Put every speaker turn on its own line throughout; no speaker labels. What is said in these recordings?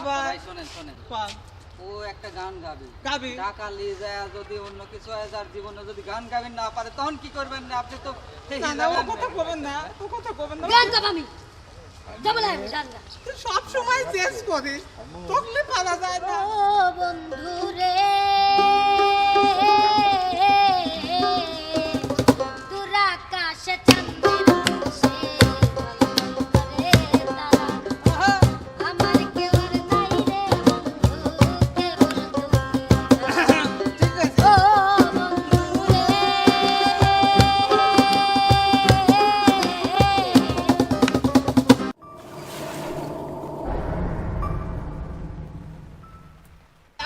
ভাই শুনেন শুনেন, ও একটা গান গাবি টাকা নিয়ে যায়, যদি অন্য কিছু হয় যার জীবনে যদি গান গাবেন না পারে তখন কি করবেন? না আপনি তো
সব সময় চেস করিস, তকলে পারা যায় না।
ও বন্ধু রে দূর আকাশে চাঁদের আকাশে ঝলমল করে তারা, আমার কেউ আর নাই রে বন্ধু, কেবল দুঃখের তারা। ও বন্ধু রে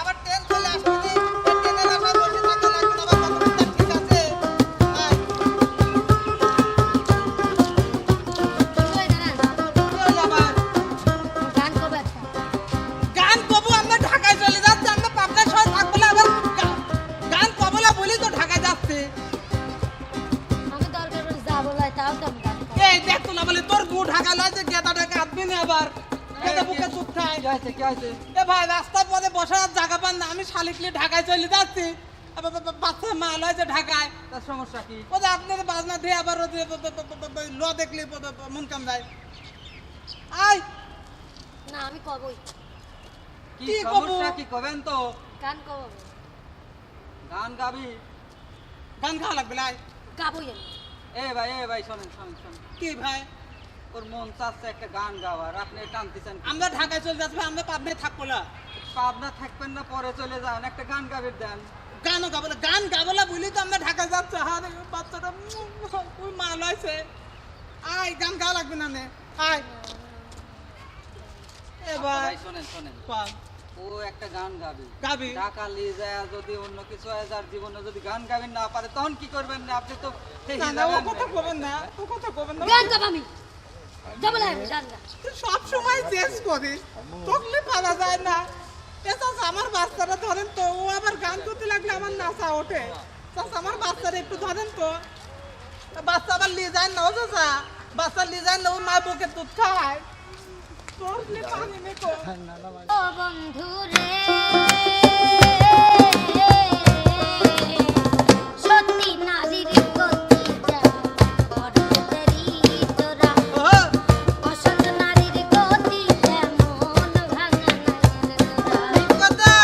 আবার ট্রেন চলে আসছে, ট্রেনের আশায় বসে থাকা লাগবে না, আবার কতক্ষণ ঠিক আছে।
কই দাঁড়ান,
কি হলো আবার?
গান কবে একটা?
গান কবু আমরা ঢাকায় চলে যাচ্ছে, আমরা পাবনার শহরে থাকবো না, আবার গান কবলা বলি তো ঢাকায় যাচ্ছে।
আমি দরকার পড়ে যাবো লাই, তাও তো আমি গান করবো।
এই দেখ তো না বলে তোর গু ঢাকায় লয় যে গেদা ঢাকা আসবি না আবার, গেদা বুকে চুপ খায়।
কি হয়েছে কি হয়েছে?
এ ভাই রাস্তার পথে বসার জায়গা পান না, আমি শালিকলি ঢাকায় চলে যাচ্ছি, বাচ্চা মা লয় যে ঢাকায়,
তার সমস্যা কি?
ও যে আপনার বাজনা দিয়ে আবার ও যে ল দেখলি মন কাম যায়। আয়
না আমি কবই,
কি
কি
সমস্যা
কবো?
কি কবেন তো?
গান কবো,
গান গাবি?
গান খাওয়া লাগবে লাই।
গাবই আমি।
এ ভাই শোনেন শোনেন শোনেন,
কি ভাই,
ওর মন চাচ্ছে একটা গান গাওয়ার, আপনি টানতেছেন।
আমরা ঢাকায় চলে যাচ্ছি ভাই, আমরা পাবনায় থাকবো না।
পাবনা থাকবেন না, পরে চলে যান, একটা গান গাবির দেন।
গানও গাবো না, গান গাবো না বলি তো আমরা ঢাকা যাচ্ছি। আরে বাচ্চাটা ওই মা লয়ছে। আয় গান গাওয়া লাগবে না নে, আয়। এ ভাই
ভাই শোনেন শোনেন,
পাল
ও একটা গান গাবি
গাবি
টাকা নিয়ে যায়, যদি অন্য কিছু হয় যার জীবনে যদি গান গাবেন না পারে তখন কি করবেন? না আপনি তো
না না, ও কথা কবেন না, ও কথা কবেন না।
গান গাবো আমি, যাবো লাই আমি গান গা।
তুই সব সময় চেস করিস, তকলে পারা যায় না। এটা আমার বাচ্চাটা ধরেন তো, ও আবার গান করতে লাগলে আমার নাচা ওঠে। চাচা আমার বাচ্চাটা একটু ধরেন তো, বাচ্চা আবার নিয়ে যায় না, ও চাচা বাচ্চা নিয়ে যায় না, ওর মা বুকে দুধ খাওয়ায়। তোর পানি মেকো
ও বন্ধু রে সত্যি নারীর গতি যেমন তেরি তোরা, অসৎ নারীর গতি যেমন ভাঙা নাইয়ের গোড়া।
কথা।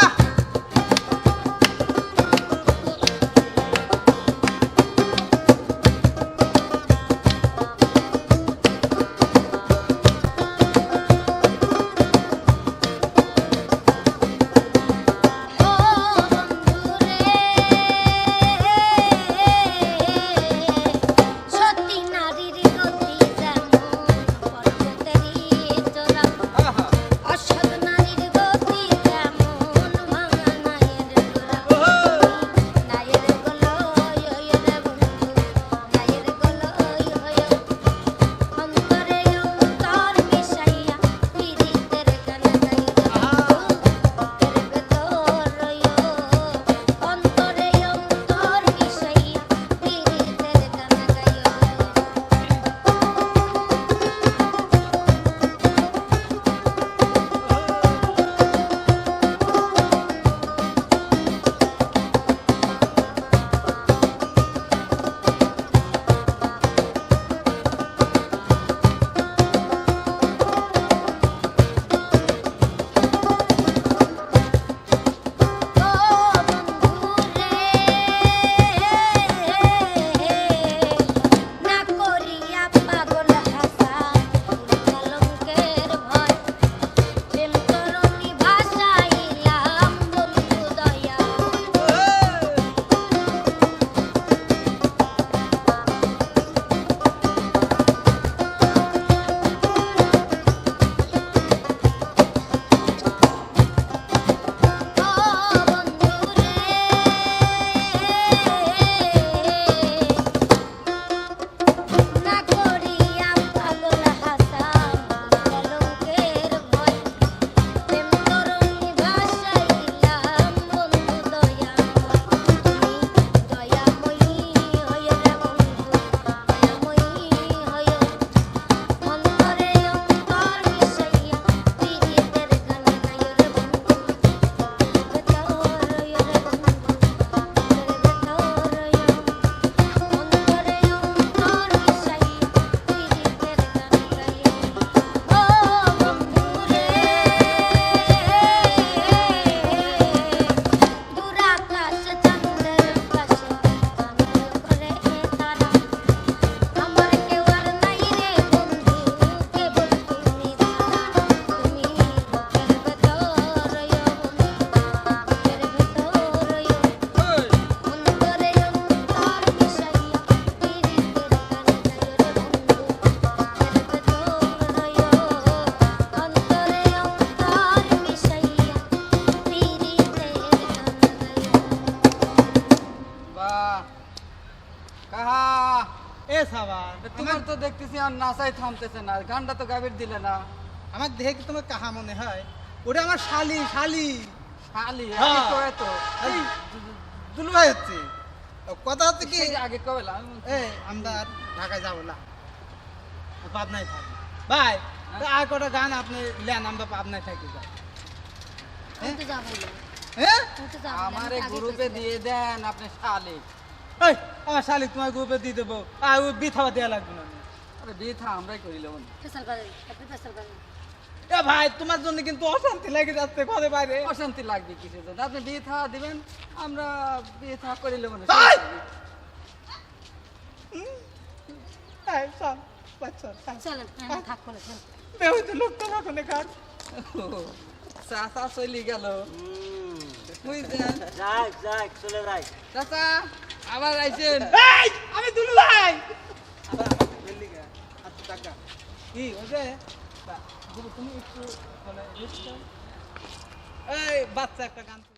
তো দেখতেছি আর নাচাই থামতেছে না, গানটা তো গাবির দিলে না।
আমার দেখে কি তোমার কাহা মনে হয়? ওটা আমার শালি শালি
শালি
হ্যাঁ।
আগে কবে তো
এই দুলু ভাই হচ্ছে। কথা হচ্ছে কি,
সেই যে আগে কবে লা?
এই আমরা আর ঢাকায় যাবো না, পাবনায় থাকি ভাই। তো আর কটা গান আপনি লেন, আমরা পাবনায় থাকি ভাই।
আমি তো যাবো না,
হ্যাঁ
আমি তো যাবো না,
আমার
আমি
এই
তো আগে
গ্রুপে
কইছিলাম।
দিয়ে দেন আপনি শালি।
এই আমার শালি তোমার গ্রুপে দিয়ে দেবো, আর ওই বিথাবা দেওয়া লাগবে না।
আরে বিথা আমরাই করিল মনে।
ফেসাল করেন, আপনি ফেসাল করেন।
এ ভাই তোমার জন্য কিন্তু অশান্তি লেগে যাচ্ছে ঘরে বাইরে।
অশান্তি লাগবে কিসের জন্য? আপনি বিথা দিবেন, আমরা বিথা করিলে মনে।
ভাই! এই চল, বাচ্চা, চল।
চলেন, আমি থাক করে চল।
বেহুতে লোক তো ওখানে কার।
চাচা চলি গেল, বুঝছেন?
যাক চলে যাই।
চাচা আবার আইছেন।
এই আমি দুলু ভাই। আচ্ছা টাকা কি ওই যে তুমি একটু মানে এই বাচ্চা একটা গান